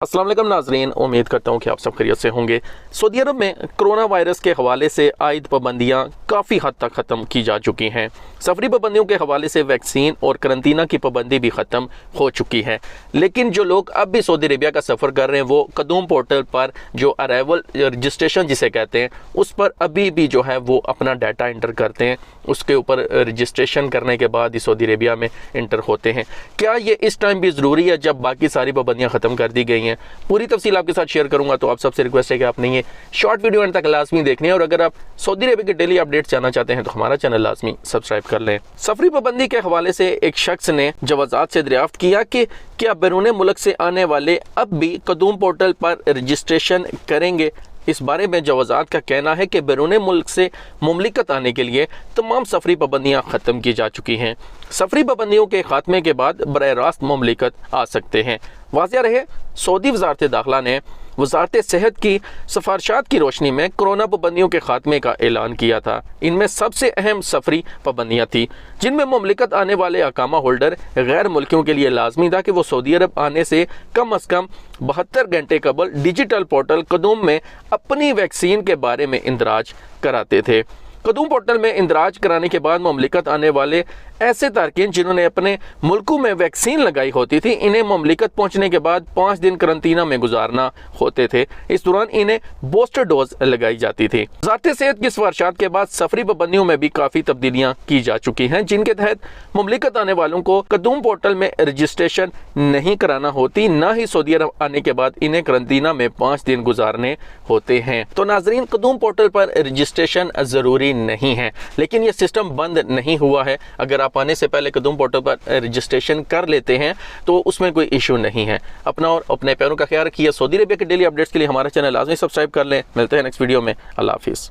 अस्सलाम वालेकुम नाजरीन, उम्मीद करता हूँ कि आप सब खैरियत से होंगे। सऊदी अरब में कोरोना वायरस के हवाले से आयद पाबंदियाँ काफ़ी हद तक ख़त्म की जा चुकी हैं। सफरी पाबंदियों के हवाले से वैक्सीन और करंतना की पाबंदी भी ख़त्म हो चुकी है, लेकिन जो लोग अब भी सऊदी अरेबिया का सफ़र कर रहे हैं वो कदूम पोर्टल पर जो अराइवल रजिस्ट्रेशन जिसे कहते हैं उस पर अभी भी जो है वो अपना डाटा इंटर करते हैं। उसके ऊपर रजिस्ट्रेशन करने के बाद ही सऊदी अरेबिया में इंटर होते हैं। क्या ये इस टाइम भी ज़रूरी है जब बाकी सारी पाबंदियाँ ख़त्म कर दी गई हैं? पूरी तफसील आपके साथ शेयर करूंगा, तो आप सबसे रिक्वेस्ट है कि आपने ये शॉर्ट वीडियो अंत तक लाजमी देखनी है, और अगर आप सऊदी अरेबिया के डेली अपडेट्स जानना चाहते हैं तो हमारा चैनल लाजमी सब्सक्राइब कर लें। सफरी पाबंदी के हवाले से एक शख्स ने जवाजात से दरियाफ्त किया कि क्या बैरून मुल्क से आने वाले अब भी कदूम पोर्टल पर रजिस्ट्रेशन करेंगे। इस बारे में जवाजात का कहना है कि बैरून मुल्क से मुमलिकत आने के लिए तमाम सफरी पाबंदियाँ ख़त्म की जा चुकी हैं। सफरी पाबंदियों के खात्मे के बाद बराह रास्त मुमलिकत आ सकते हैं। वाज़ेह रहे, सऊदी वज़ारत दाखिला ने वज़ारत सेहत की सिफारिशात की रोशनी में कोरोना पाबंदियों के खात्मे का ऐलान किया था। इनमें सबसे अहम सफरी पाबंदियाँ थी, जिनमें मुमलिकत आने वाले अकामा होल्डर गैर मुल्कियों के लिए लाजमी था कि वो सऊदी अरब आने से कम अज़ कम 72 घंटे कबल डिजिटल पोर्टल कदूम में अपनी वैक्सीन के बारे में इंदराज कराते थे। कदूम पोर्टल में इंदराज कराने के बाद मुमलिकत आने वाले ऐसे तारकीन जिन्होंने अपने मुल्कों में वैक्सीन लगाई होती थी, इन्हें मुमलिकत पहुंचने के बाद 5 दिन करंतना में गुजारना होते थे। इस दौरान इन्हें बूस्टर डोज लगाई जाती थी। वज़ारत सेहत की सिफारिशात के बाद सफरी पाबंदियों में भी काफ़ी तब्दीलियाँ की जा चुकी हैं, जिनके तहत मुमलिकत आने वालों को कदूम पोर्टल में रजिस्ट्रेशन नहीं कराना होती, ना ही सऊदी अरब आने के बाद इन्हें करंतना में 5 दिन गुजारने होते हैं। तो नाजरीन, कदूम पोर्टल पर रजिस्ट्रेशन ज़रूरी नहीं है, लेकिन यह सिस्टम बंद नहीं हुआ है। अगर आप आने से पहले कदूम पोर्टल पर रजिस्ट्रेशन कर लेते हैं तो उसमें कोई इशू नहीं है। अपना और अपने पैरों का ख्याल रखिए। सऊदी अरेबिया के डेली अपडेट्स के लिए हमारा चैनल लाजमी सब्सक्राइब कर लें। मिलते हैं नेक्स्ट वीडियो में। अल्लाह हाफिज़।